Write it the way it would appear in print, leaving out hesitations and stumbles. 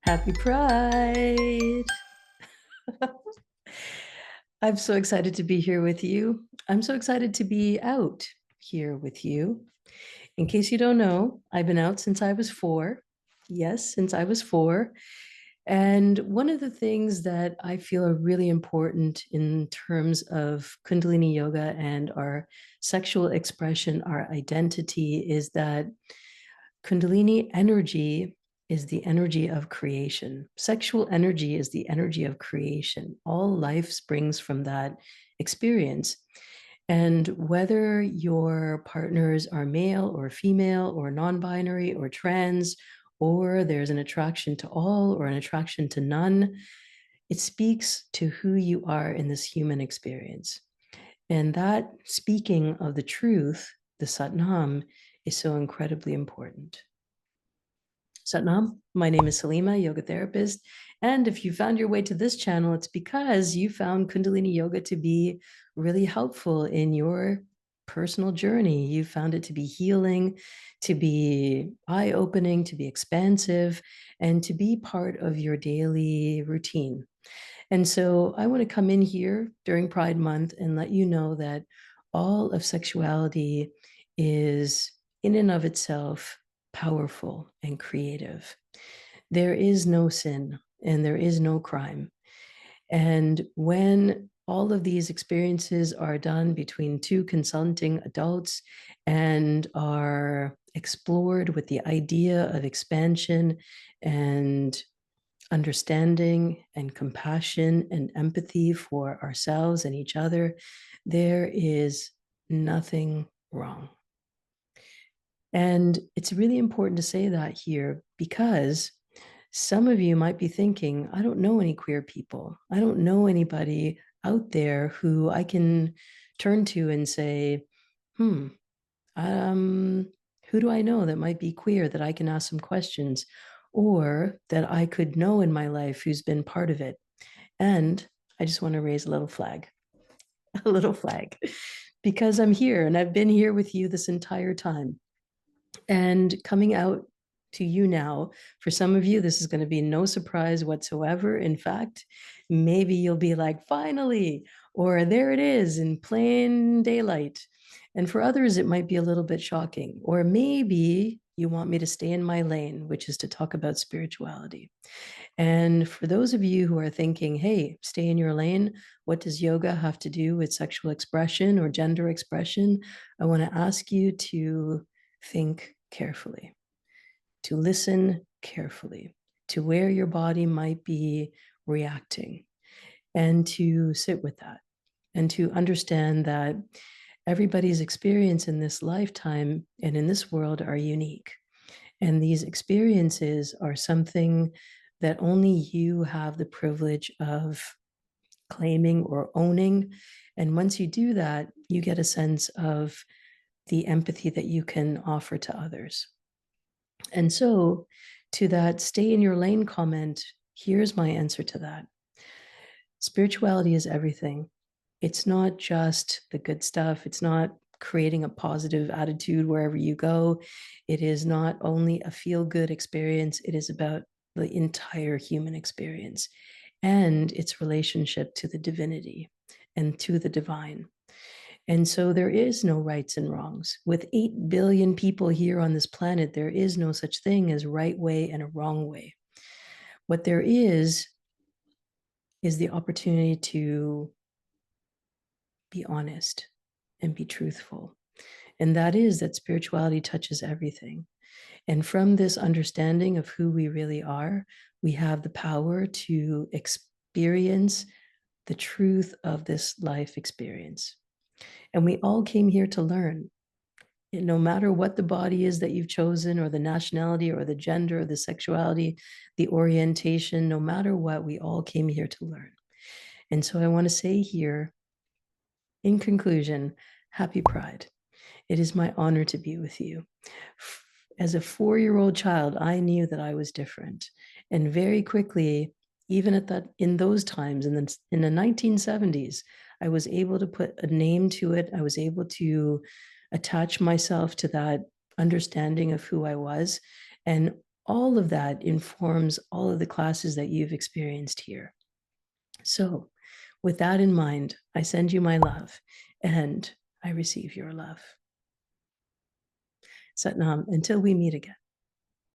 Happy Pride. I'm so excited to be here with you. I'm so excited to be out here with you. In case you don't know, I've been out since I was 4. Yes, since I was 4. And one of the things that I feel are really important in terms of Kundalini Yoga and our sexual expression, our identity, is that Kundalini energy is the energy of creation. Sexual energy is the energy of creation. All life springs from that experience. And whether your partners are male or female or non binary or trans, or there's an attraction to all or an attraction to none, it speaks to who you are in this human experience. And that speaking of the truth, the Satnam, is so incredibly important. Satnam, my name is Salimah, yoga therapist. And if you found your way to this channel, it's because you found Kundalini Yoga to be really helpful in your personal journey. You found it to be healing, to be eye-opening, to be expansive, and to be part of your daily routine. And so I want to come in here during Pride Month and let you know that all of sexuality is in and of itself powerful and creative. There is no sin and there is no crime. And when all of these experiences are done between two consenting adults and are explored with the idea of expansion and understanding and compassion and empathy for ourselves and each other, there is nothing wrong. And it's really important to say that here because some of you might be thinking, I don't know any queer people. I don't know anybody out there who I can turn to and say, who do I know that might be queer that I can ask some questions or that I could know in my life who's been part of it? And I just want to raise a little flag, a little flag, because I'm here and I've been here with you this entire time. And coming out to you now, for some of you, this is going to be no surprise whatsoever. In fact, maybe you'll be like, finally, or there it is in plain daylight. And for others, it might be a little bit shocking. Or maybe you want me to stay in my lane, which is to talk about spirituality. And for those of you who are thinking, hey, stay in your lane, what does yoga have to do with sexual expression or gender expression? I want to ask you to think carefully, to listen carefully to where your body might be reacting, and to sit with that, and to understand that everybody's experience in this lifetime and in this world are unique. And these experiences are something that only you have the privilege of claiming or owning. And once you do that, you get a sense of the empathy that you can offer to others. And so, to that stay in your lane comment, here's my answer to that. Spirituality is everything. It's not just the good stuff. It's not creating a positive attitude wherever you go. It is not only a feel-good experience. It is about the entire human experience and its relationship to the divinity and to the divine. And so there is no rights and wrongs. With 8 billion people here on this planet, there is no such thing as right way and a wrong way. What there is the opportunity to be honest and be truthful. And that is that spirituality touches everything. And from this understanding of who we really are, we have the power to experience the truth of this life experience. And we all came here to learn. No matter what the body is that you've chosen, or the nationality, or the gender, or the sexuality, the orientation, no matter what, we all came here to learn. And so I want to say here, in conclusion, happy Pride. It is my honor to be with you. As a 4-year-old child, I knew that I was different. And very quickly, even in those times, in the 1970s, I was able to put a name to it. I was able to attach myself to that understanding of who I was. And all of that informs all of the classes that you've experienced here. So, with that in mind, I send you my love and I receive your love. Satnam, until we meet again.